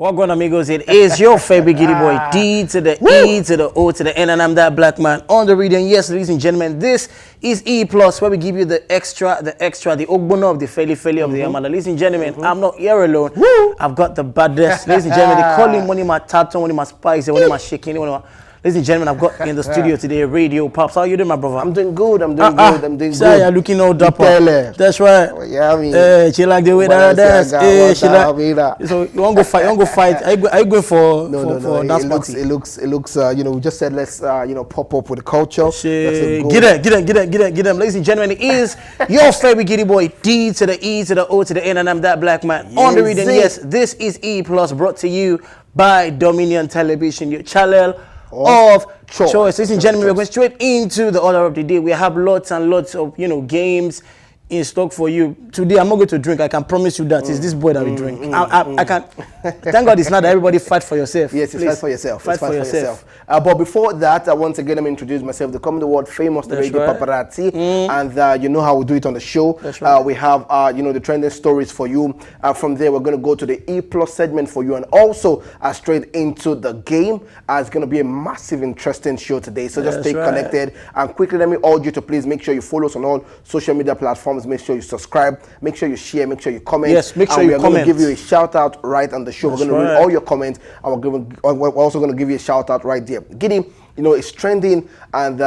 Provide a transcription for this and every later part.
What going on, amigos? It is your favorite giddy boy, D to the E to the O to the N, and I'm that black man on the radio. And yes, ladies and gentlemen, this is E Plus, where we give you the extra, the ogbono of the fairly of the Yamala. Ladies and gentlemen, I'm not here alone. I've got the baddest. Ladies and gentlemen, they call him one of my tattoo, one of my spicy, one of my shaking, one of my... Ladies and gentlemen, I've got in the studio today, Radio Pops. How you doing, my brother? I'm doing good. I'm doing good. Sorry, you're looking all dapper. That's right. Oh, yeah, I mean, she like the way that dance. She like. So you want to go fight? You want to go fight? Are you going for dance party? It looks. You know, we just said let's pop up with the culture. Get them. Ladies and gentlemen, it is your favorite giddy boy, D to the E to the O to the N, and I'm that black man on the reading. Yes, this is E Plus, brought to you by Dominion Television, your channel of choice. Ladies and gentlemen, we're going straight into the order of the day. We have lots and lots of games in stock for you today. I'm not going to drink. I can promise you that it's this boy that will drink. I can. Thank God it's not that everybody fight for yourself. Yes, it's fight for yourself. Fight for yourself. But before that, once again, let me introduce myself. The comedy world famous, the radio paparazzi, and you know how we do it on the show. Right. We have the trending stories for you. From there, we're going to go to the E Plus segment for you, and also straight into the game. It's going to be a massive, interesting show today. So just stay connected. And quickly, let me urge you to please make sure you follow us on all social media platforms. Make sure you subscribe, make sure you share, make sure you comment. Yes, make sure you comment. We're going to give you a shout out right on the show. We're going to read all your comments, and we're also going to give you a shout out right there. Giddy, it's trending, and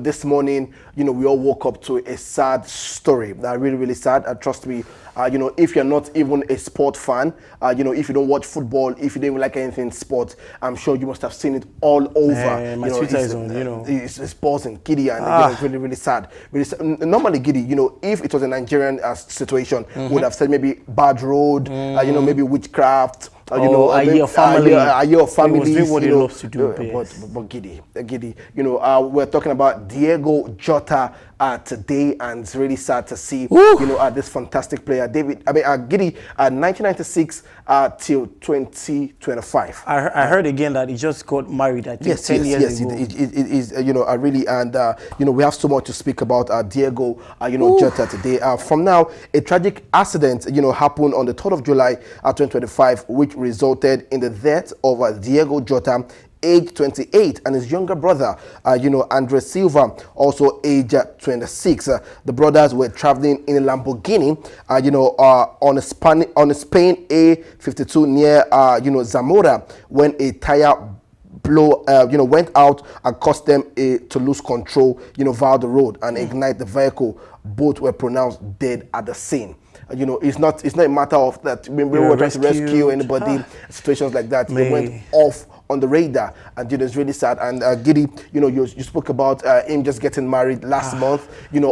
this morning, we all woke up to a sad story. Really, really sad. Trust me. If you're not even a sport fan, if you don't watch football, if you don't even like anything sport, I'm sure you must have seen it all over. My Twitter is on, It's pausing, Giddy, and really, really sad. Really sad. Normally, Giddy, if it was a Nigerian situation, would have said maybe bad road, maybe witchcraft. Are you a family? Are you a family? He was doing what he loves to do. But Giddy, we're talking about Diego Jota today, and it's really sad to see, this fantastic player, Giddy, 1996 till 2025. I heard again that he just got married. I think 10 years ago. It is, really, and we have so much to speak about Diego, Jota today. From now, a tragic accident, happened on the 3rd of July, 2025, which resulted in the death of Diego Jota, age 28, and his younger brother, Andres Silva, also age 26. The brothers were traveling in a Lamborghini, on a Spain A52 near, Zamora, when a tire went out and caused them to lose control, via the road and ignite the vehicle. Both were pronounced dead at the scene. It's not a matter of that we were trying to rescue anybody. Situations like that, they went off on the radar, and it's really sad. And Giddy, you spoke about him just getting married last month.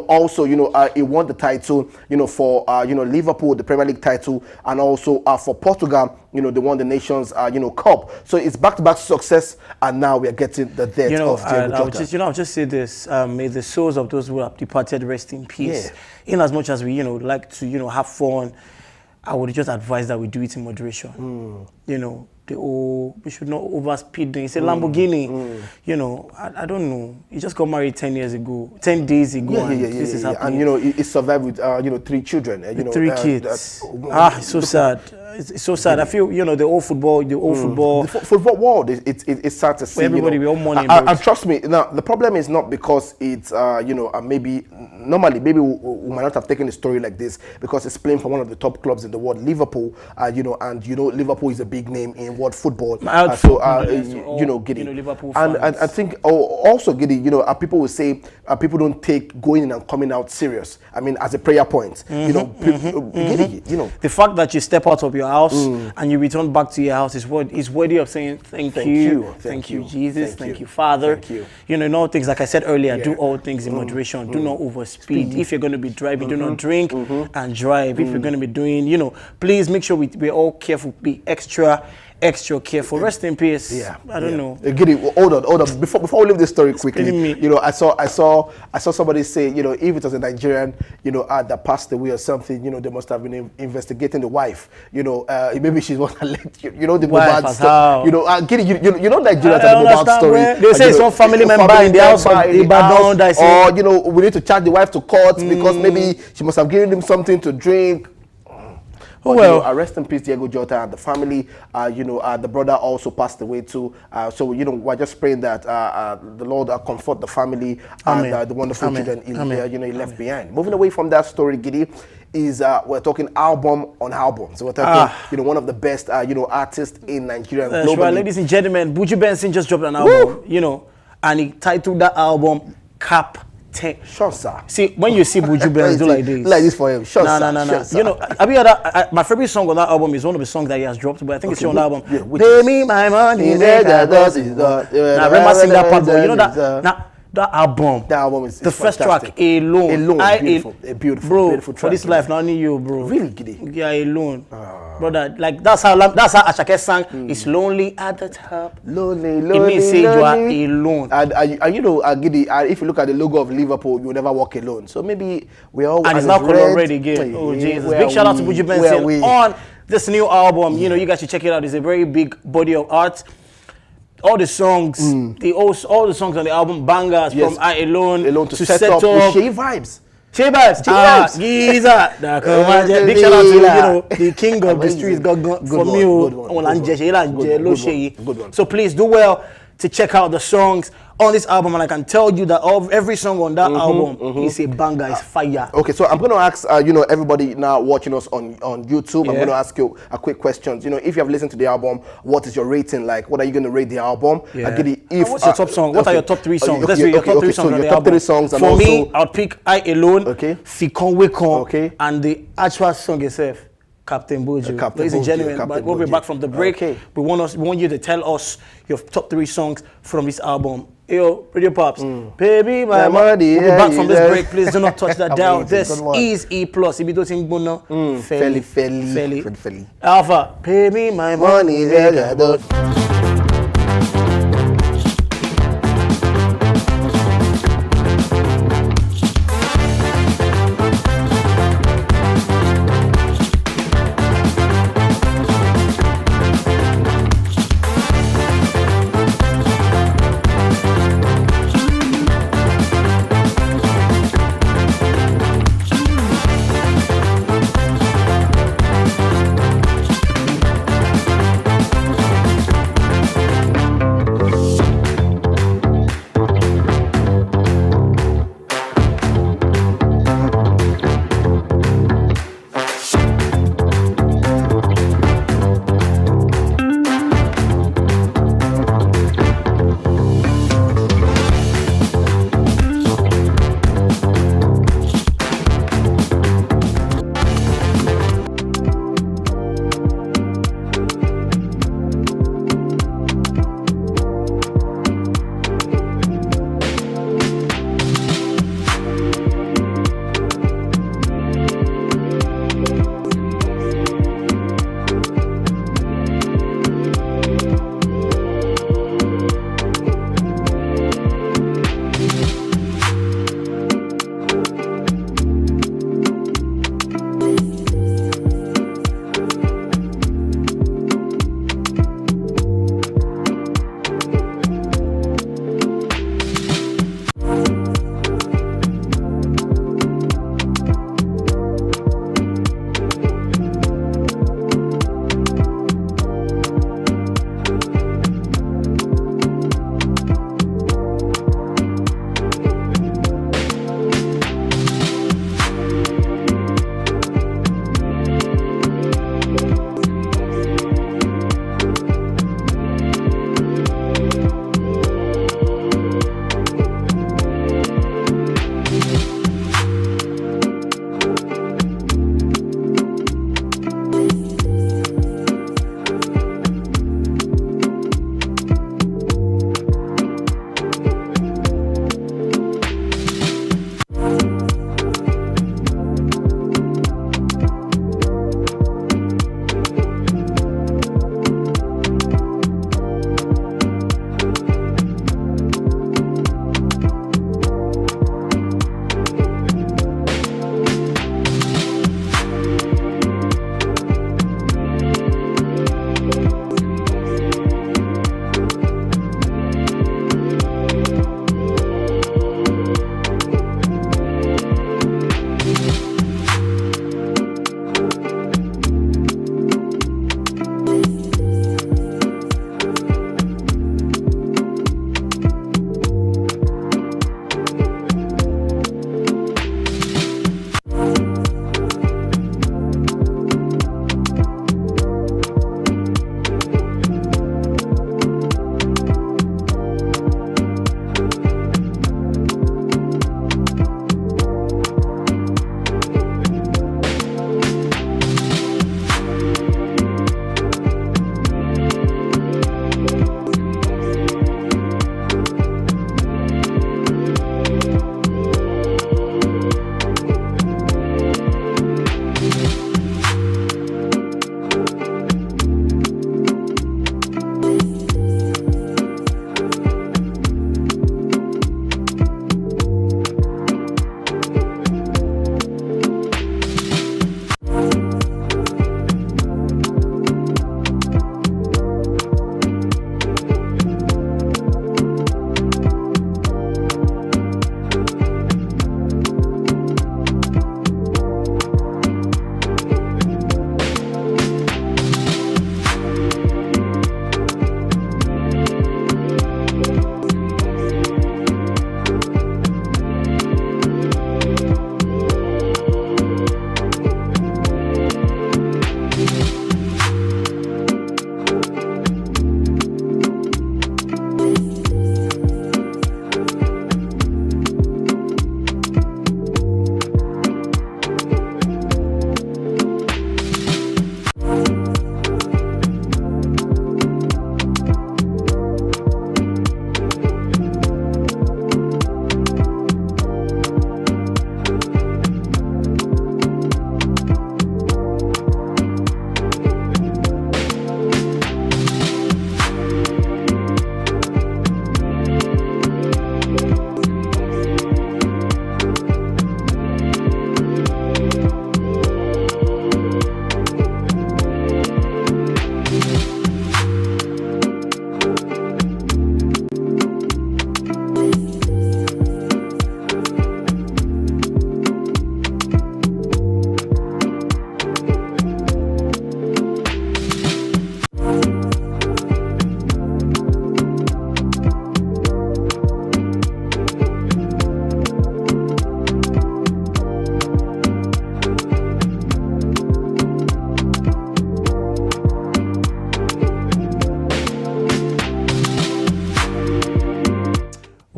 Also, he won the title, for Liverpool, the Premier League title, and also for Portugal, they won the Nations, Cup. So it's back-to-back success, and now we are getting the death of Diego Jota. I'll just say this: may the souls of those who have departed rest in peace. Yeah. In as much as we, like to, have fun, I would just advise that we do it in moderation. We should not overspeed. It's a Lamborghini. I don't know. He just got married 10 days ago. This is happening. And he survived with 3 children. 3 kids. It's so sad. It's so sad. I feel the old football. The football world. It's sad to see. Everybody, we all money. And trust me. Now the problem is not because it's maybe normally maybe we might not have taken a story like this because it's playing for one of the top clubs in the world, Liverpool. And Liverpool is a big name in world football. Giddy. Liverpool and I think also Giddy, people will say people don't take going in and coming out serious. I mean, as a prayer point. Giddy, the fact that you step out of your house and you return back to your house is worthy of saying thank you Jesus, thank you Father. Thank you. In all things, like I said earlier, do all things in moderation. Do not overspeed. If you're going to be driving, do not drink and drive. If you're going to be doing, please make sure we're all careful. Be extra careful. Rest in peace. I don't know. Giddy, hold on. Before we leave this story quickly, I saw somebody say, if it was a Nigerian, that passed away or something, they must have been investigating the wife. Maybe she was the bad story. Giddy, Nigerians are the bad story. They say it's one family member in the house of Ibadan. Or we need to charge the wife to court because maybe she must have given him something to drink. But, well. you know, rest in peace, Diego Jota and the family. The brother also passed away too. So, you know, we're just praying that the Lord comfort the family Amen. and the wonderful Amen. children he, Amen. he left behind. Moving away from that story, Giddy, is we're talking album on album. So we're talking, you know, one of the best, artists in Nigeria and That's globally. right, ladies and gentlemen. Buju Benson just dropped an album, you know, and he titled that album Captain. Sure, sir. See, when you see Buju Benson do like this. Like this for him. Sure, No, sir. no, no, Sure, no. sir. You know, have you heard my favorite song on that album is one of the songs that he has dropped, but I think it's on the album. yeah, which Pay is- me my money, Yeah, make I that go is to the- God. Now, remember sing that part, but you know that- that album. That album is the first fantastic. track, Alone. Beautiful. A beautiful, bro, beautiful for track. this life, not only you, bro. Really, Giddy? Yeah, Alone. Brother, like that's how Ashake sang. It's lonely at the top. Lonely, It means say you are lonely. alone. And you know, Giddy, if you look at the logo of Liverpool, you'll never walk alone. So maybe we're all And it's now color red again. Oh Jesus! Big shout out to Buju Benson on this new album. You know, you guys should check it out. It's a very big body of art. All the songs, all the songs on the album, bangers Yes. from I Alone, Alone to set up with Shea Vibes. Shea Vibes, Vibes. Giza. Big shout out to the king of the streets, God, for one, me. good one, good one. So please do well to check out the songs on this album, and I can tell you that every song on that album is a banger, is fire. Okay, so I'm going to ask, everybody now watching us on YouTube, I'm Yeah. going to ask you a quick question. You know, if you have listened to the album, what is your rating like? What are you going to rate the album? Yeah. Giddy, What's your top song? What are your top three songs? Let's read your top three songs so on your the top album. three songs. And For me, also, I'll pick I Alone, Okay. Fikon Wekon, Okay. and the actual song itself, Captain Buju. Captain Ladies and Buju, gentlemen, Captain we'll be Buju. back from the break. Okay. We want you to tell us your top three songs from this album. Yo, Radio Pops, baby, my My money. money, We'll be yeah, back from this yeah. break. Please do not touch that dial. Amazing, This good one. is E Plus. Ibi to ting bono. Feli. Alpha, pay me my money. Money, yeah.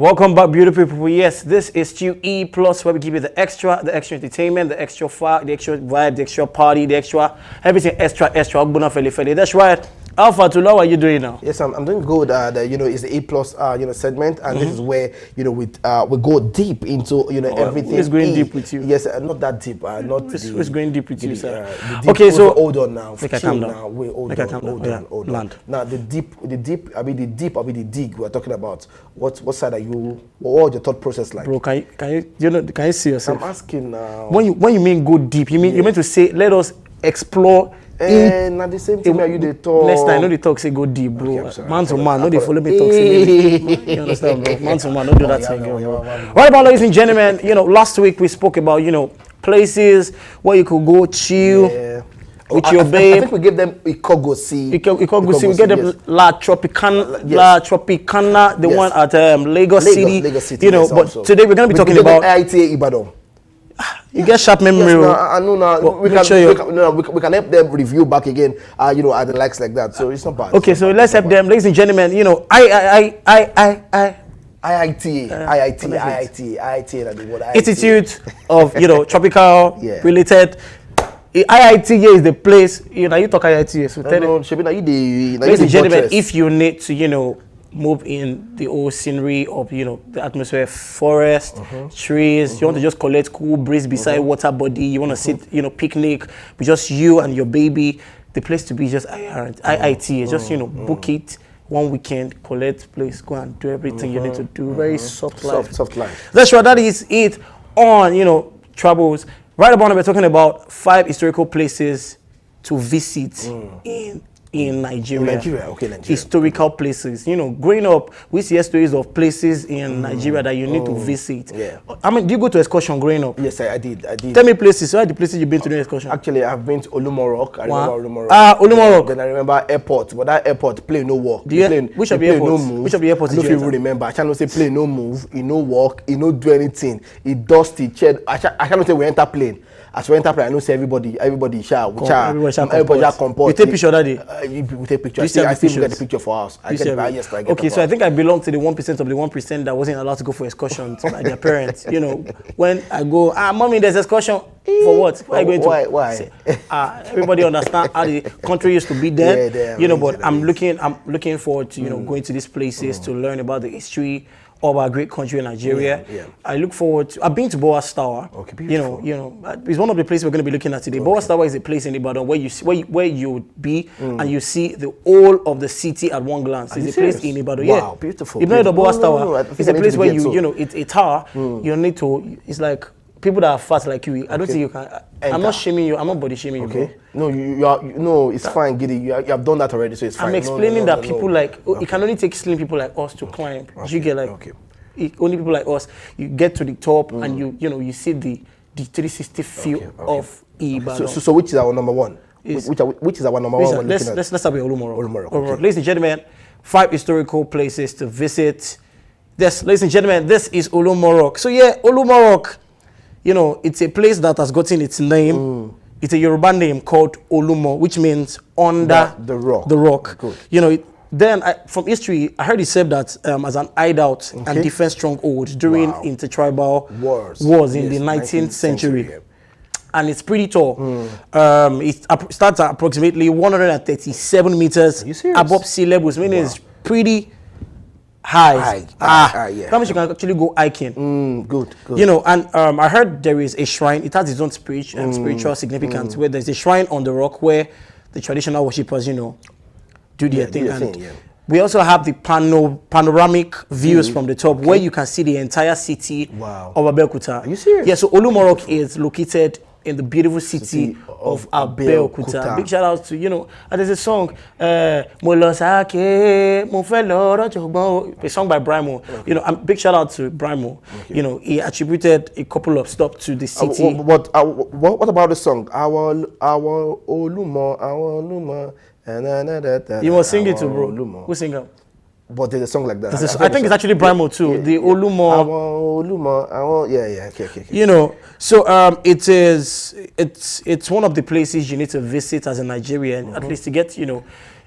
Welcome back, beautiful people. Yes, this is Stew E Plus, where we give you the extra entertainment, the extra fire, the extra vibe, the extra party, the extra everything extra. That's right. Alpha Tula, what are you doing now? Yes, I'm doing good. It's the A plus segment, and this is where we go deep into everything. Who's going deep with you? Yes, not that deep. Who's going deep with you, sir? Okay, so hold on now. Make I calm down. Now. Wait, hold on. Land. Now the deep. The dig we're talking about. What side are you? What your thought process like? Bro, can you see yourself? I'm asking now. When you mean go deep, you mean to say let us explore. And at the same time, you they talk. Next time, no they talk, say go deep, bro. Okay, Man to man, no they follow me talk. Say, you understand, bro? Man to man, don't do that thing. Right about, ladies and gentlemen, last week we spoke about, places where you could go chill with your babe. I think we gave them Ikogosi. Ikogosi, we gave them yes. La Tropicana, the one at Lagos City. Lagos City, but also. Today we're going to be talking about IITA Ibadan. You get sharp memory. Yes, I know now. Well, we can help them review back again, at the likes like that. So it's not bad. Okay, so let's help them, ladies and gentlemen. IITA. Institute of tropical related. IITA is the place. You talk IITA. So ladies and gentlemen, if you need to move in the old scenery of the atmosphere, forest, trees, you want to just collect cool breeze beside water body, you want to sit picnic with just you and your baby, the place to be just IITA. Just book it 1 weekend, collect place, go and do everything you need to do. Very soft life. That's right. That is it on travels. Right about now we're talking about 5 historical places to visit in Nigeria. Nigeria. Historical places. Growing up, we see stories of places in Nigeria that you need to visit. Yeah. I mean, do you go to excursion growing up? Yes, I did. Tell me places. Where are the places you've been to do excursion? Actually, I've been to Olumorok. I remember Olumorok. Olumorok. Then I remember airport. But that airport, plane no work. Which of the airports? Which of the airports I don't even remember. I cannot say plane no move. It no work. It no do anything. It dusty. I cannot say we enter plane. As we enter plane, I know say everybody comport. You take picture that day? We take picture. I still get the picture for us. Okay, so I think I belong to the 1% of the 1% that wasn't allowed to go for excursions by their parents. When I go, mommy, there's excursion. For what? Why are you going to? Why? Say, everybody understand how the country used to be then. But I'm looking forward to going to these places to learn about the history of our great country, Nigeria. I look forward to. I've been to Boas Tower. Okay, beautiful. It's one of the places we're going to be looking at today. Boas Tower is a place in Ibadan where you would be and you see the whole of the city at one glance. It's a place in Ibadan. Wow, beautiful. You know the Boas Tower. No, it's a place where it's a tower. You need to. It's like people that are fast like you. I don't think you can. I'm not shaming you. I'm not body shaming you. Okay. No, you are. No, it's fine, Giddy. You have done that already, so it's fine. I'm explaining that people it can only take slim people like us to climb. You get only people like us. You get to the top and you see the 360 view of Ibadan. So which is our number one? Which is our number one? Let's start with Olumorok. Ladies and gentlemen, 5 historical places to visit. Yes, ladies and gentlemen, this is Olumorok. So Olumorok. It's a place that has gotten its name. It's a Yoruba name called Olumo, which means under the rock. The rock. Good. Then from history, I heard it said that as an hideout and defense stronghold during intertribal wars in the 19th century. And it's pretty tall. It starts at approximately 137 meters above sea levels, meaning it's pretty high. That means you can actually go hiking. Good. And I heard there is a shrine. It has its own spiritual significance, where there's a shrine on the rock where the traditional worshippers, do their thing. We also have the panoramic views from the top, where you can see the entire city of Abeokuta. Are you serious? Yeah, so Olumorok is located in the beautiful city of Abeokuta. Big shout out to, and there's a song, Mo Lo Sake, Mo Fe Lo Rojogbon, a song by Brimo. Big shout out to Brimo. He attributed a couple of stops to the city. What about the song? Our Olumo. You must sing it too, bro. Who sing it? But there's a song like that. I think it's actually Brimo too. The Olumo. Okay. So it's one of the places you need to visit as a Nigerian, at least to get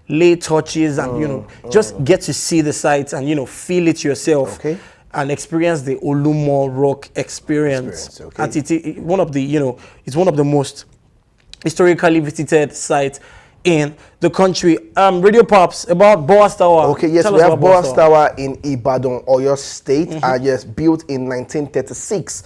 lay touches and just get to see the sights and feel it yourself. Okay. and experience the Olumo Rock experience. Okay. And it's one of the, it's one of the most historically visited sites in the country. Radio Pops, about Boas Tower. Okay, yes, Tell we us have about Boas Tower in Ibadan, Oyo State. Yes, built in 1936.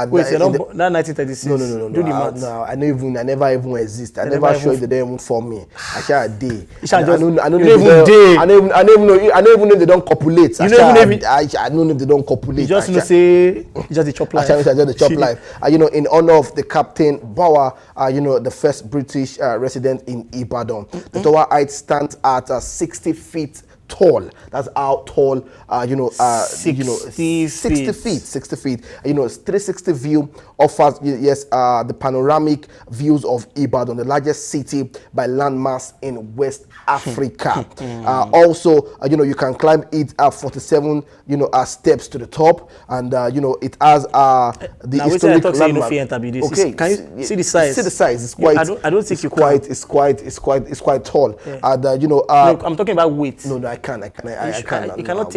Wait, you're not 1936? No. Do the math. No, I never even exist. I never show you the day even for me. I share a day. I don't you even know if they don't copulate. I don't know if they don't copulate. You just know say you just the chop life. I just the chop life. In honor of the Captain Bauer, the first British resident in Ibadan. The tower height stands at 60 feet tall. That's how tall, 60 feet. 60 feet. 360 view offers, the panoramic views of Ibadan, the largest city by landmass in West Africa. Also, you can climb it 47, steps to the top, and it has the now, historic landmark. Okay, can you see the size? See the size. It's quite. I don't think it's quite tall. Yeah. And no, I'm talking about weight. No, I can't. You cannot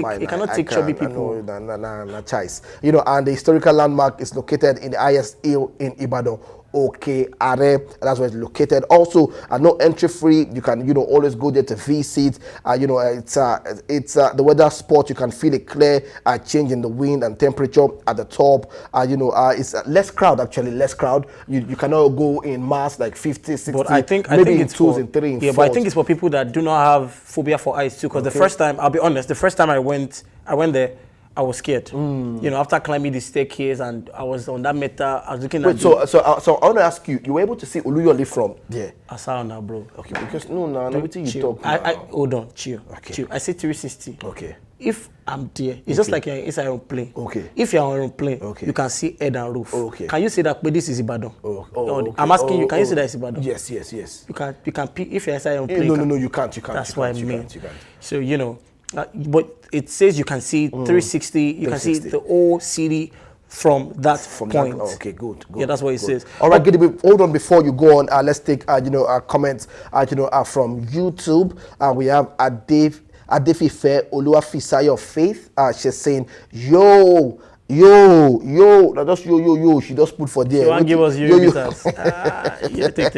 take chubby people. No, choice. And the historical landmark is located in the highest hill in Ibadan. Okay, Are, that's where it's located. Also, no entry free. You can, always go there to visit. It's the weather spot. You can feel a clear change in the wind and temperature at the top. It's less crowd, actually, less crowd. You cannot go in mass like 50, 60. But I think it's for, in 3, in 4. but I think it's for people that do not have phobia for heights too. Because the first time, I'll be honest, the first time I went there, I was scared. After climbing the staircase and I was on that metal, I was looking at. So I want to ask you. You were able to see Oluyole from there? I saw now, bro. Okay, because everything you talk. Hold on, chill. Okay. Chill. I say 360. Okay. If I'm there, it's just like you're inside a plane. Okay. If you're on a plane, you can see head and roof. Okay. Can you say that? But this is Ibadan. Okay. I'm asking you. Can you say that it's Ibadan? Yes. You can. If you're inside a plane. No, you can't. That's what I mean. So but it says you can see 360. You can see the whole city from that point. Okay, good. Yeah, that's what it says. All right, hold on before you go on. Let's take comments from YouTube. We have Adefife Oluwafisayo Faith. She's saying, yo, now just yo. She just put for there. You want to give us yo. Yeah, take.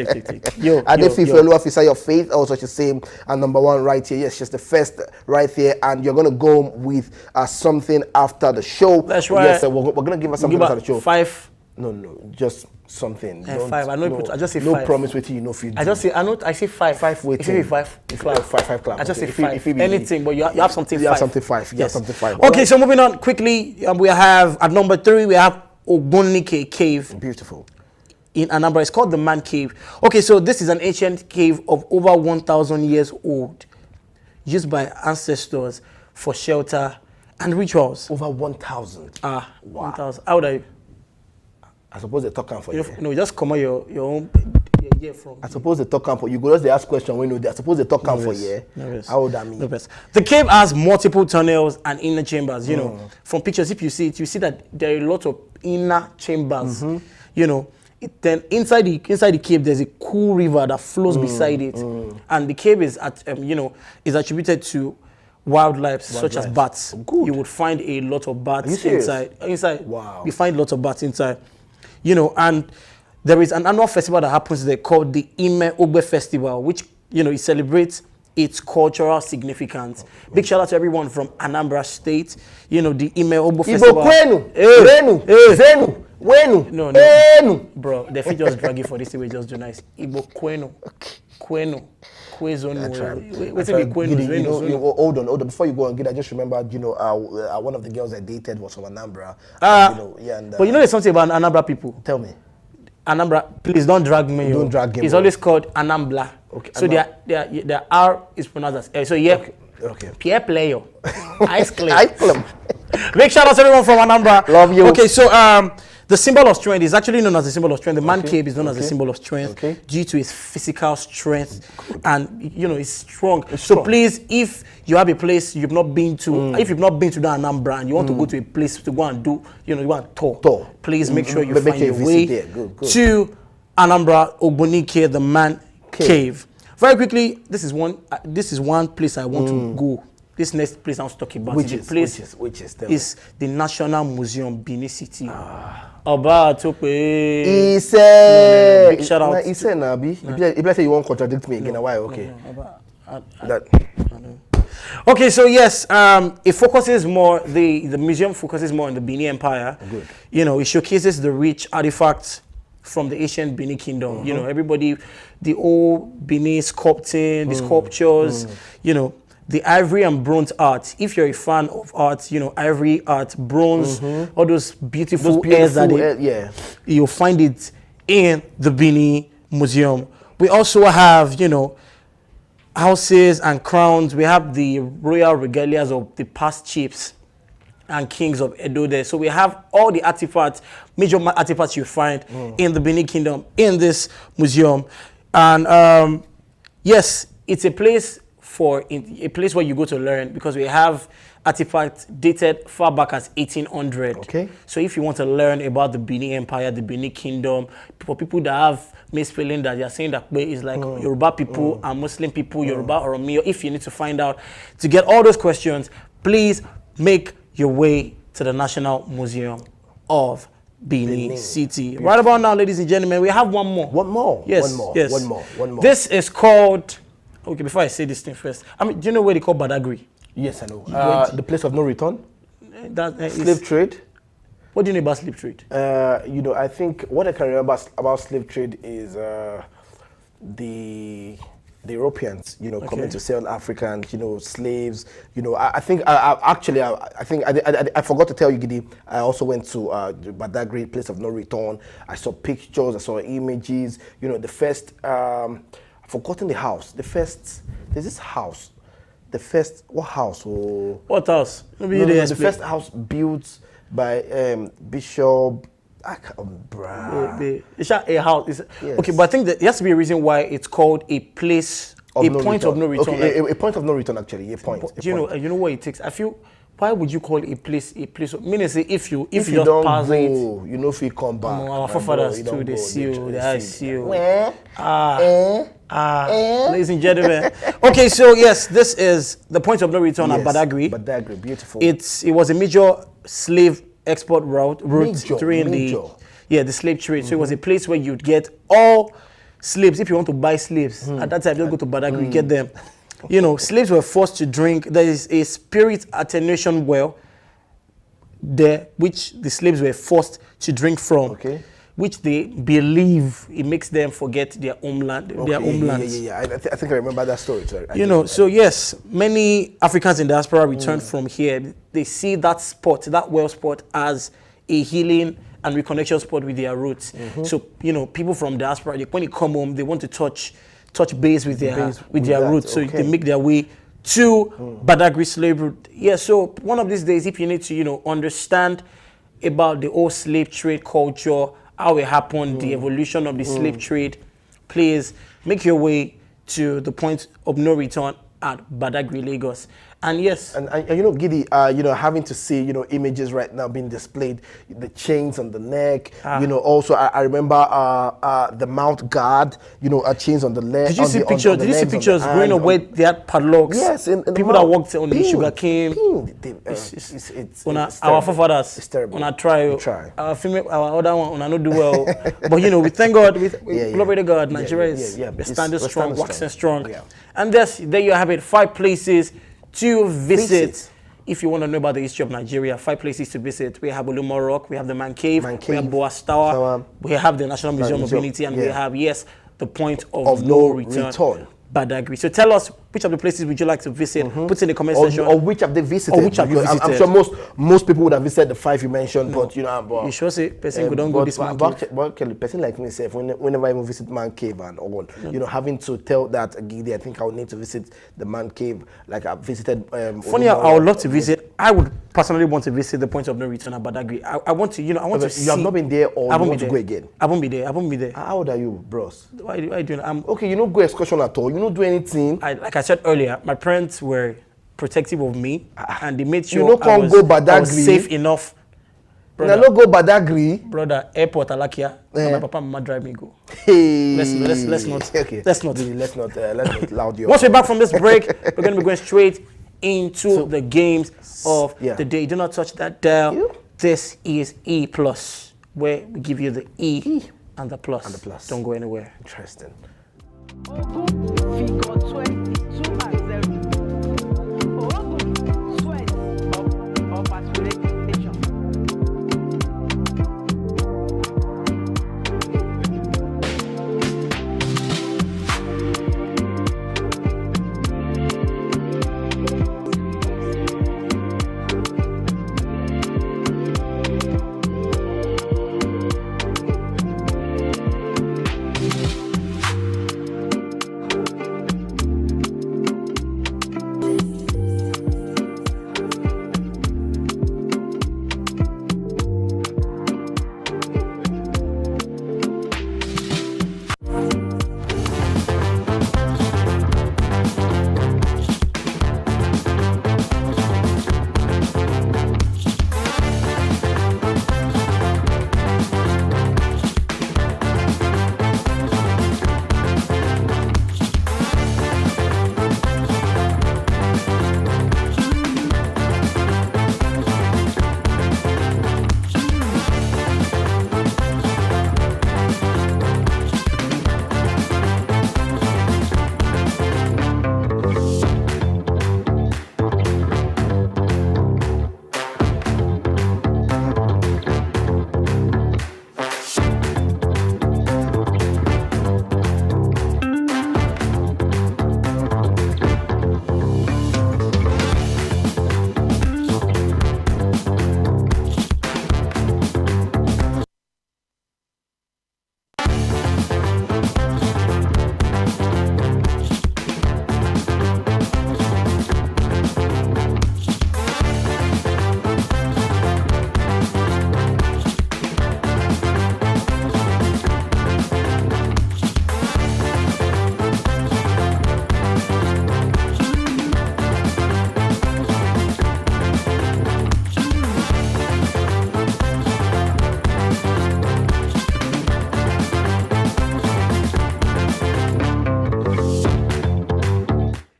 Yo. Adefife Oluwafisayo Faith. Also, she's saying, number one right here. Yes, she's the first right here, and you're gonna go with something after the show. That's right. Yes, we're gonna give her something after the show. 5. No, just something. 5. I know. I just say 5. No promise with you. No feed. I say 5. 5 with if you say 5, five clap. I just say If 5. it be Anything, but you have something. You 5. have something 5. You have Yes. something 5. Okay, so moving on quickly, we have at number 3 we have Ogbonnike Cave. Beautiful. In Anambra, it's called the Man Cave. Okay, so this is an ancient cave of over 1,000 years old, used by ancestors for shelter and rituals. Over 1,000. Wow. 1,000. How old are you? I suppose they talk for you. No, just come on your own year from. I suppose they talk for you. Go just they ask question when I suppose they talk for you. How old are me? The cave has multiple tunnels and inner chambers. From pictures, if you see it, you see that there are a lot of inner chambers. Then inside the cave, there's a cool river that flows beside it, and the cave is is attributed to wildlife such as bats. Good. You would find a lot of bats inside. Wow. You find lots of bats inside. And there is an annual festival that happens there called the Ime Ogbe Festival, which it celebrates its cultural significance. Big shout out to everyone from Anambra State. The Ime Ogbe Festival. Wenu. No. Bro, they feel just drag you for this way, just do nice. Igbo Kwenu. Hold on. Before you go on, I just remembered, one of the girls I dated was from Anambra. But there's something about Anambra people. Tell me. Anambra, please don't drag me. Don't drag him. It's always called Anambla. Okay. So their R is pronounced as so yeah. Okay. Pierre Player. Ice Clay. Big shout out to everyone from Anambra. Love you. Okay, so the symbol of strength is actually known as the symbol of strength. The Man Cave is known as the symbol of strength due to its physical strength. And it's strong. So please, if you have a place you've not been to, if you've not been to the Anambra and you want to go to a place to go and do, you want to tour, please make sure you find your way to Anambra, Ogbonnike, the Man Cave. Very quickly, this is one place I want to go. this next place I'm talking about, Which the is place which is tell me. is the National Museum, Benin City. About to pay. He said, big shout out. He said, Nabi. If I say you won't contradict me again, why? Okay. Okay, so yes, it focuses more. The museum focuses more on the Benin Empire. Good. You know, it showcases the rich artifacts from the ancient Benin Kingdom. You know, everybody, the old Benin sculpting, the sculptures. You know, the ivory and bronze art. If you're a fan of art, you know, ivory art, bronze, all those beautiful airs that you'll find it in the Benin Museum. We also have, you know, houses and crowns. We have the royal regalias of the past chiefs and kings of Edo there. So we have all the artifacts, major artifacts you find in the Benin Kingdom in this museum. And yes, it's a place where you go to learn, because we have artifacts dated far back as 1800. Okay. So if you want to learn about the Benin Empire, the Benin Kingdom, for people that have misspelling that they're saying that way is like Yoruba people and Muslim people, Yoruba or Omi, if you need to find out, to get all those questions, please make your way to the National Museum of Benin City. Beautiful. Right about now, ladies and gentlemen, we have one more. One more? Yes. One more. Yes. One more. One more. This is called, okay, before I say this thing first, I mean, do you know where they call Badagry? Yes, I know. The place of no return? Slave trade? What do you know about slave trade? You know, I think what I can remember about slave trade is the Europeans, you know, coming to sell Africans, you know, slaves. You know, I think I forgot to tell you, Gidi. I also went to the Badagry, place of no return. I saw pictures, I saw images. You know, the first, I've forgotten the house. There's this house. The first, what house? Oh, what house? The first house built by Bishop. It's not a house. Yes. Okay, but I think that there has to be a reason why it's called a place, point of no return. Okay, a point of no return, actually. A point. You know what it takes? I feel. Why would you call a place a place? Meaning, say if you just don't pass it, you know if you come back. Our forefathers too, they seal, they seal. Ladies and gentlemen. Okay, so yes, this is the point of no return at Badagry. Badagry, beautiful. It was a major slave export route during the slave trade. So it was a place where you'd get all slaves. If you want to buy slaves at that time, just go to Badagry, get them. You know, slaves were forced to drink. There is a spirit attenuation well there, which the slaves were forced to drink from. Okay. Which they believe it makes them forget their homeland. Their homelands. I think I remember that story. So yes, many Africans in diaspora return from here. They see that spot, that well spot, as a healing and reconnection spot with their roots. So you know, people from diaspora, when they come home, they want to touch base with their roots. So they make their way to Badagry slave route. Yeah. So one of these days, if you need to, understand about the old slave trade culture, how it happened, the evolution of the slave trade, please make your way to the point of no return at Badagry, Lagos. And yes, and you know, Gidi, having to see images right now being displayed, the chains on the neck. Also I remember the mount guard. Chains on the leg. Did you see pictures? Did you see pictures growing up where they had padlocks? Yes, in people that worked on the sugar cane. It's our forefathers. It's terrible. On our trial, our female, our other one, on not do well. But we thank God. We glory to God. Nigeria is standing strong, waxing strong. Yeah. And there you have it. 5 places to visit. If you want to know about the history of Nigeria, 5 places to visit. We have Olumo Rock, we have the Man Cave, we have Boas Tower, we have the National Museum of Unity, and we have, the point of no return. Badagry. So tell us, which of the places would you like to visit? Put in the comment section. Or which have they visited? I'm sure most people would have visited the 5 you mentioned, but you sure say person don't go this Man Cave. But person like myself, whenever I even visit Man Cave and all, having to tell that Gidi, I think I would need to visit the Man Cave. Like I've visited. Funny, I would love to visit. I would personally want to visit the point of no return at Badagry. I want to, I want to see. You have not been there, or you want to go again? I won't be there. How old are you, bros? Why are you doing? Okay, you don't go excursion at all. You don't do anything. Like I said earlier, my parents were protective of me, and they made sure I was safe enough. Brother, no go Badagry. Brother, airport Alakia. My papa and mama drive me go. Hey. Let's not. Okay. Let's not loud you. Once we're back from this break, we're going to be going straight into the games of the day. Do not touch that dial. This is E Plus, where we give you the E and the plus. Don't go anywhere. Interesting. Figure 22 and 0. Ogun, sweat of aspiration.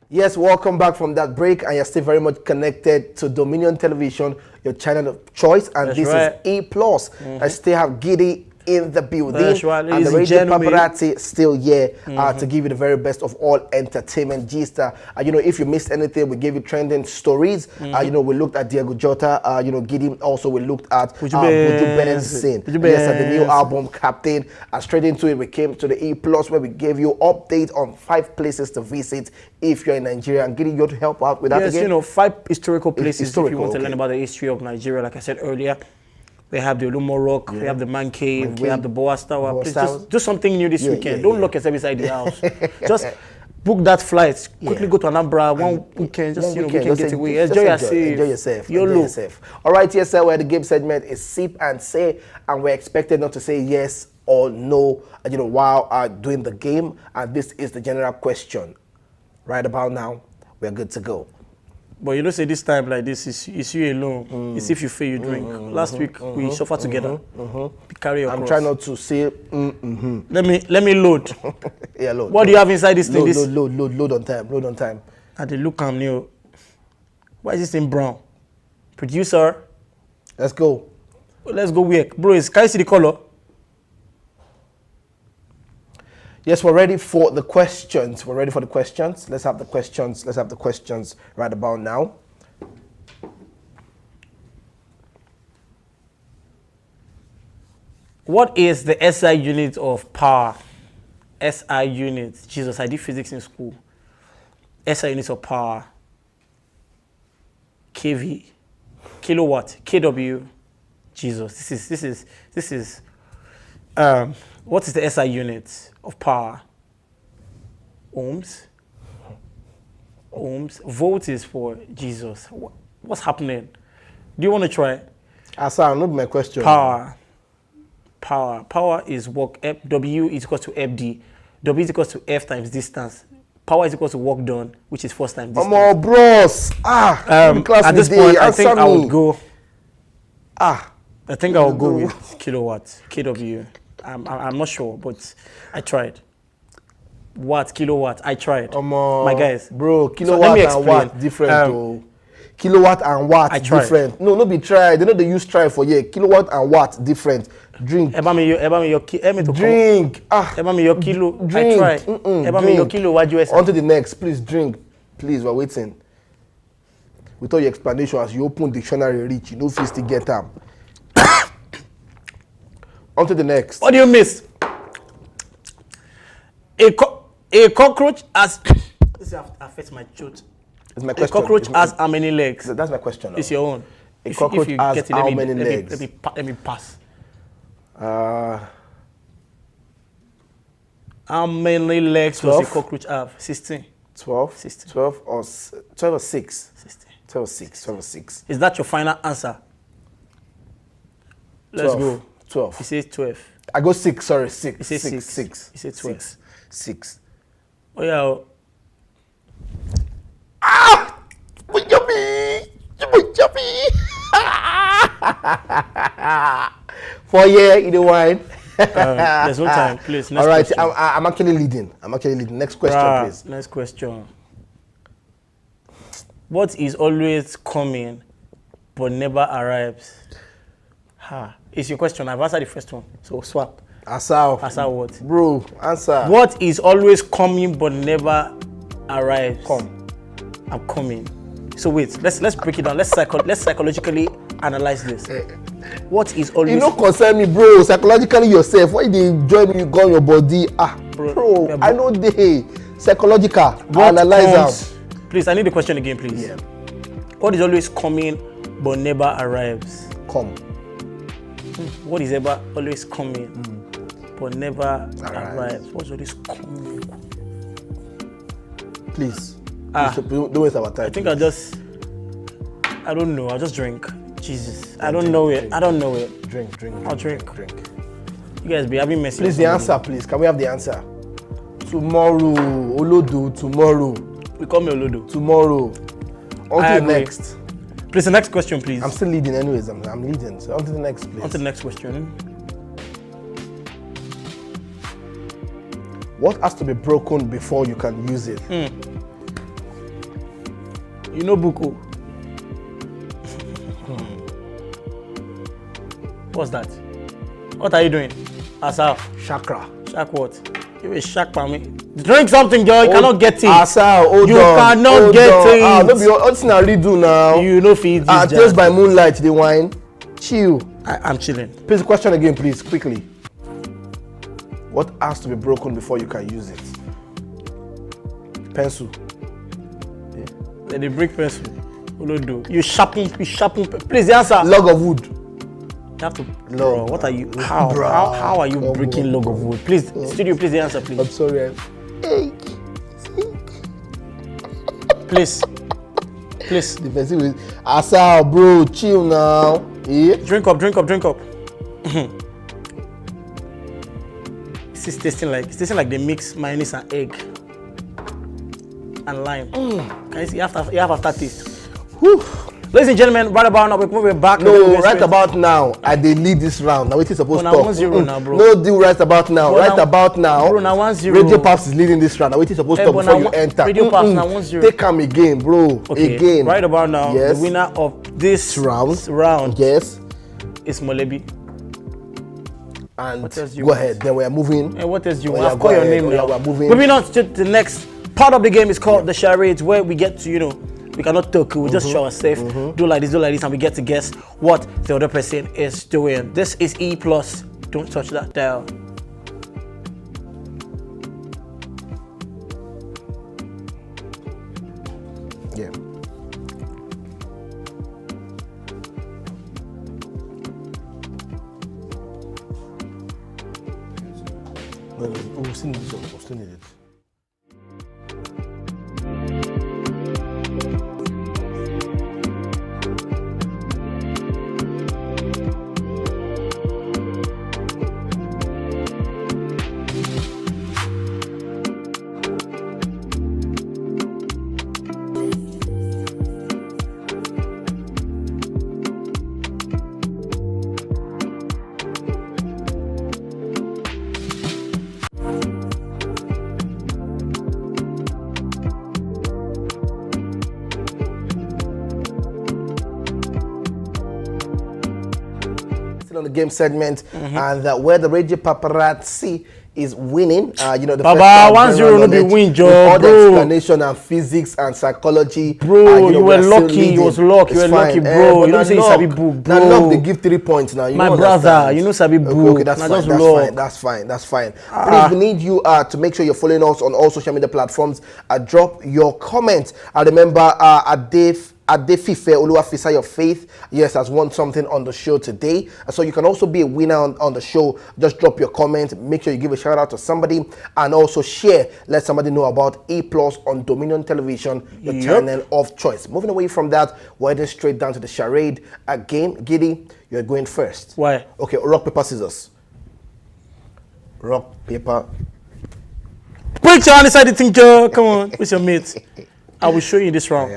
Yes, welcome back from that break, and you're still very much connected to Dominion Television, your channel of choice, and this is E Plus. I still have Giddy in the building, and the radio paparazzi still here to give you the very best of all entertainment gist. You know, if you missed anything, we gave you trending stories. You know, we looked at Diego Jota. You know, Giddy also we looked at Buju Benson. Yes, at the new album Captain. Straight into it, we came to the E Plus, where we gave you update on 5 places to visit if you're in Nigeria. And Giddy, you to help out with that again? Yes, you know, 5 historical places if you want to learn about the history of Nigeria. Like I said earlier, we have the Olumo Rock, we have the Man Cave, we have the Boas Tower. Please just do something new this weekend. Don't lock yourself inside the house. Just book that flight. Quickly go to Anambra one weekend. Just, you know, we can get away. Enjoy yourself. Enjoy yourself. Enjoy yourself. All right, yes, sir. Where the game segment is sip and say, and we're expected not to say yes or no, you know, while doing the game. And this is the general question. Right about now, we're good to go. But you know, say this time like this is you alone. It's if you fail, you drink. Last week we suffered together. Carry your cross. I'm trying not to say. Let me load. Yeah, load. What do you have inside this thing? Load on time. Load on time. And they look am new. Why is this thing brown? Producer. Let's go. Let's go where? Bro, can you see the color? Yes, we're ready for the questions. We're ready for the questions. Let's have the questions. Let's have the questions right about now. What is the SI unit of power? SI unit. Jesus, I did physics in school. SI units of power. kV. Kilowatt. kW. Jesus, this is what is the SI unit of power? Ohms. Ohms. Volt is for Jesus. What's happening? Do you want to try? Asa, not my question. Power. Power is work. W is equal to FD. W is equal to F times distance. Power is equal to work done, which is force times distance. Oh, bros. At this point, I think I would go. I think I'll go with kilowatts, kW. I'm not sure, but I tried. Watt, kilowatt. I tried. My guys. Bro, let kilowatt me and watt explain. different. Oh. Kilowatt and watt I tried. different. No be try. They know they use try for yeah. Kilowatt and watt different. Drink. Eba mi yo Drink. Eba mi yo kilo. Drink. I tried. Eba mi yo Drink. kilo. What you say? On to the next. Please drink. Please, we're waiting. With all your explanation, as you open dictionary reach, you know if you still get them. On to the next. What do you miss? A cockroach has. This affects my throat. It's my A question. cockroach has how many legs? That's my question. Now. It's your own. A cockroach you has get it, how many legs? Let me pass. How many legs 12? does a cockroach have? 16. 12? 16. 12 or 12 or 6? 16. 12 or 6. 12 or 6. Is that your final answer? Let's 12. go. 12. He says 12. I go 6. Sorry, 6. He says 6. 6. He says 12. 6. 6. Oh yeah. For yeah, in the wine. There's no time, please. Next All right, question. I'm actually leading. Next question, please. Next question. What is always coming but never arrives? It's your question. I've answered the first one. So swap. Asao. Answer what? Bro, answer. What is always coming but never arrives? Come. I'm coming. So wait, let's break it down. Let's psychologically analyze this. What is always You don't concern me, bro. Psychologically yourself. Why they join me, you go on your body? Bro, yeah, I know they psychological. what Analyze comes, them. Please, I need the question again, please. Yeah. What is always coming but never arrives? Come. What is ever always coming but never Arrives. arrives? What's always coming? Please. Don't waste our time. I think I don't know. I'll just drink. Jesus. I don't know it. Drink. I'll drink. You guys be having messy. Please, the answer, please. Can we have the answer? Tomorrow. Olodo, tomorrow. We call me Olodo. Tomorrow. On I to the agree. next. Please, the next question, please. I'm still leading anyways. I'm leading. So on to the next, please. On to the next question. What has to be broken before you can use it? You know Buko. What's that? What are you doing? Asal. Chakra. Shack what? You will shack for me. Drink something, girl. You cannot get it. Asal, hold You on. cannot hold get on. it. No be what's na redo now. You know feed this. Taste by moonlight, the wine. Chill. I'm chilling. Please, question again, please, quickly. What has to be broken before you can use it? Pencil. Let the break pencil. Olodo. You sharpen. Please, the answer. Log of wood. You have to. Bro, Log. what are you? How? Bro. How are you Come breaking on. log of wood? Please, studio, please the answer, I'm please. sorry. Please. The person will. Asal, bro, chill now. Eh? Drink up. It's tasting like they mix mayonnaise and egg and lime. Can you see? You have aftertaste. Whew. Ladies and gentlemen, right about now we're back. No, right about now, I dey lead this round. Now, what is supposed to Oh, now talk? 1-0 now, bro. No deal right about now. Bro, Right now- about now. bro, now 1-0. Radio Paps is leading this round. Now, what is supposed to Eh, talk but before now you one- enter? Radio Paps now 1-0. Take him again, bro. Okay, Again. right about now, Yes. the winner of this round Yes. is Molebi. And What else do you go want? ahead. Then we are moving. And what else do you Oh, want? yeah, I've go called your ahead. name Oh, yeah, now. we're moving. Moving on to the next part of the game is called the charades, where we get to, we cannot talk, we just show ourselves, do like this, and we get to guess what the other person is doing. This is E+. Don't touch that dial. Yeah. No, we still need this one. We still need it. on the game segment, and where the Radio Paparazzi is winning. You know, the Baba, first 1-0 no be knowledge win, with Joe, all the bro. explanation and physics and psychology. Bro, you we were are still lucky. leading. You was luck. You It's were lucky, fine. bro. But You na know say you luck. sabi book, Na bro. luck, they give 3 points now. You My know, brother, understand. you know sabi book. Okay, that's Na fine. just That's luck. fine. That's fine. That's fine. Please, we need you to make sure you're following us on all social media platforms. Drop your comments. I remember Adefife Oluwafisa Your Faith, yes, has won something on the show today. So you can also be a winner on the show. Just drop your comment. Make sure you give a shout out to somebody and also share. Let somebody know about A Plus on Dominion Television, your channel of choice. Moving away from that, we're heading straight down to the charade game. Giddy, you're going first. Why? Okay, rock, paper, scissors. Rock, paper. Put your hand inside the thing, Joe. Come on, with your mates. I will show you this round.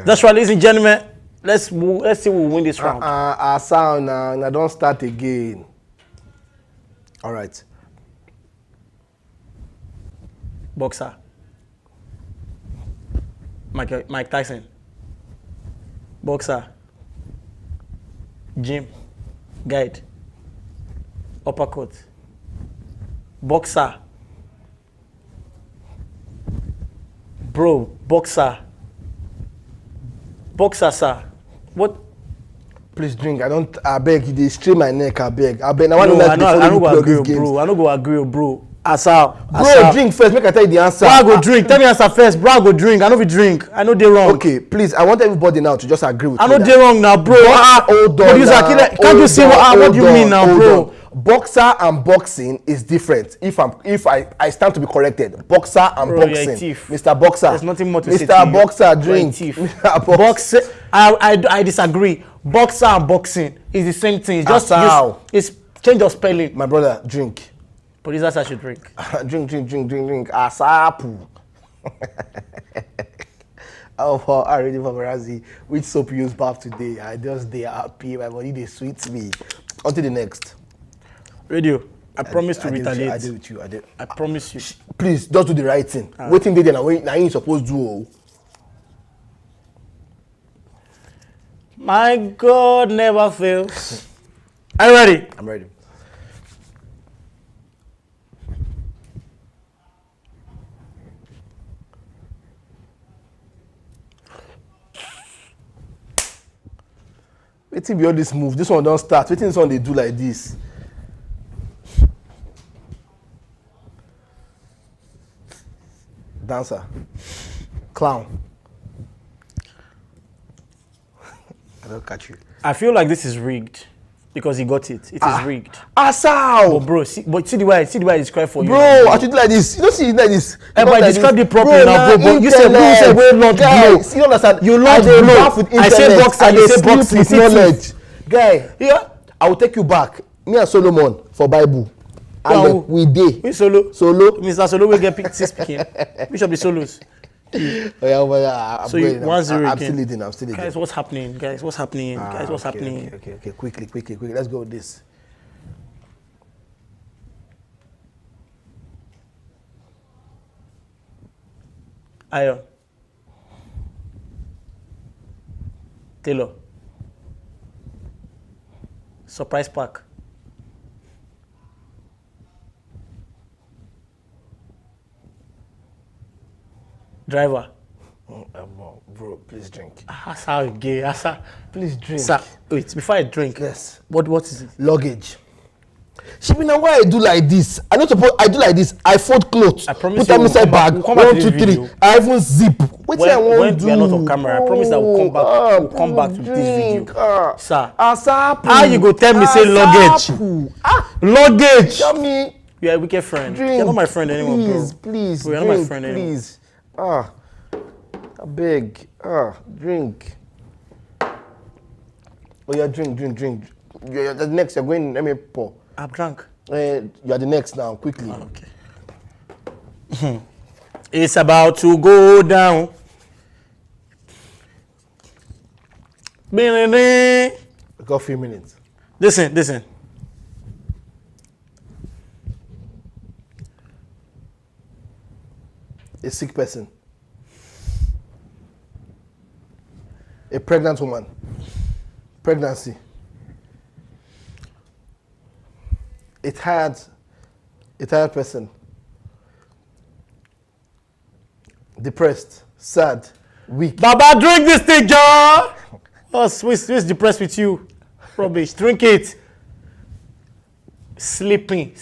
That's right, ladies and gentlemen. Let's see who will win this round. Our sound now don't start again. All right. Boxer. Mike Tyson. Boxer. Gym. Guide. Uppercut. Boxer. Bro, boxer. Boxer, sir. What? Please drink. I beg you. They strain my neck. I beg. Now No, I don't go agree, bro. I don't go agree, bro. Asa. Bro, drink first. Make I tell you the answer. Bro, I go drink. Tell me answer first. Bro, I go drink. I know if you drink. I know they wrong. Okay, please. I want everybody now to just agree with me. I know they wrong now, bro. Hold on. Producer, can't you see what do you mean now, bro? Boxer and boxing is different. If I stand to be corrected, boxer and Bro, you're a boxing, thief. Mr. Boxer. There's nothing more to say to Mr. you. Boxer, drink. You're a thief. Mr. Boxer. Boxer, I disagree. Boxer and boxing is the same thing. It's just How? it's change of spelling. My brother, drink. Producers, I should drink. drink. Asapu. Oh, I already paparazzi. Which soap you use bath today? I just they happy. My body they sweet me. On to the next. Radio, I promise to I did with you, retaliate. I did with you. I did. I promise you. Please, just do the right thing. Waiting there now you supposed to do. Oh. My God never fails. Are you ready? I'm ready. Waiting beyond this move. This one don't start. Waiting this one they do like this. Dancer. Clown. I don't catch you. I feel like this is rigged because he got it. It is rigged. Asao! But bro, see the way I describe for you. Bro, I should do like this. You don't see it like this. Eh, but I described it properly now, bro. But you internet. said we launch blow. Guys, you understand? You launch I dey blow. laugh with I say internet. boxer, I you dey say sleep boxing, with you say knowledge. Guy, Yeah. I will take you back. Me and Solomon for Bible. And Wow. then we dey. We solo. Solo. Mr. Solo will get picked 6 picking. Which of the solos? Oh, yeah, I'm So you going. 1-0 I'm again. still leading. I'm still leading. Guys, what's happening? Guys, what's happening? Guys, what's Okay, happening? Okay. Quickly. Let's go with this. Iron. Taylor. Surprise pack. Driver. Bro, please drink. Asa gay. Asa. Please drink. Sir, wait, before I drink. Yes. What is it? Luggage. Shipping now why I do like this? I not suppose I do like this. I fold clothes. I promise put you them we'll inside come back- bag. we'll come back to 1, 2, this 3. video. I even zip. What I When want do? we are not on camera, I promise that we'll come back. We'll come back to this drink. video. Sir, Asapu. how you go tell me say luggage? Asapu. Luggage. Tell me. You are a wicked friend. Drink. You're not my friend anymore, Please, bro. please. Bro, you're drink, not my friend anymore. please. I beg. Drink. Oh yeah, drink. You're the next. You're going. Let me pour. I'm drunk. You are the next now. Quickly. Okay. It's about to go down. We got 3 minutes. Listen. A sick person. A pregnant woman. Pregnancy. a tired person. Depressed, sad, weak. Baba, drink this thing, John. Oh, Swiss depressed with you. Rubbish. Drink it. Sleeping.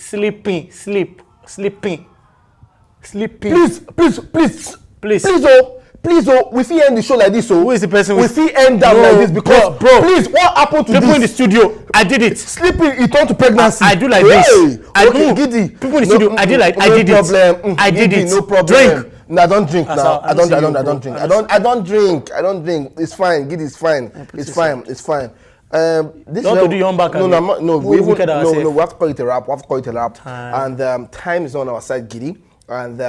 Please, oh, we see end the show like this, oh. Who is the person? We see end down like this because, bro. please, what happened to People in the this? studio, I did it. Sleeping, it turned to pregnancy. I do like Hey, this. I okay, do. Giddy. People in the studio, I did like, I no did problem. it. I did Giddy, it. no problem. Drink. No, I don't drink That's now. how- I don't see you, drink. bro. I don't drink. It's fine. Giddy, it's fine. It's fine. It's fine. This Don't is- do your own back No, again. no, I'm not, no. We wicked no, ourselves. we have to call it a wrap. We have to call it a wrap. Time. And time is on our side, Giddy. And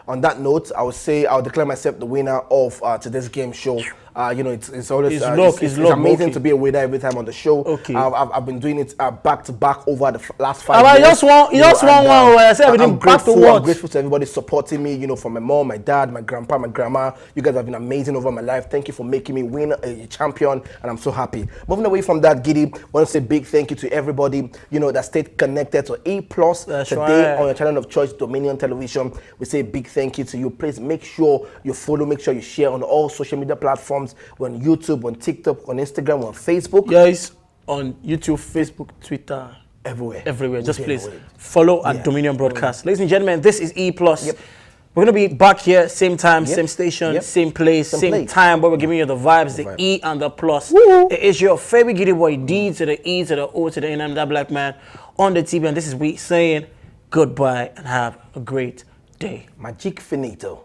on that note, I would say I'll declare myself the winner of today's game show. It's always It's luck, it's luck, amazing okay. to be a winner every time on the show. Okay. I've been doing it back to back over the last 5 I years. just want You know, one. I said everything I'm back to grateful. what? I'm grateful to everybody supporting me. From my mom, my dad, my grandpa, my grandma. You guys have been amazing over my life. Thank you for making me win a champion, and I'm so happy. Moving away from that, Giddy, I want to say big thank you to everybody that stayed connected to E Plus That's today right. on your channel of choice, Dominion Television. We say big thank you to you. Please make sure you follow, make sure you share on all social media platforms. We're on YouTube, on TikTok, on Instagram, on Facebook, Guys, on YouTube, Facebook, Twitter, everywhere. everywhere. Just We're please everywhere. follow at Dominion Broadcast. Ladies and gentlemen, this is E Plus. Yep. We're gonna be back here, same time, Yep. same station, Yep. same place, Same same place. time, where we're giving you the vibes, the vibe. E and the plus. Woo. It is your favorite giddy boy, D to the E to the O to the N. I'm that black man on the TV, and this is we saying goodbye and have a great day. Magic finito.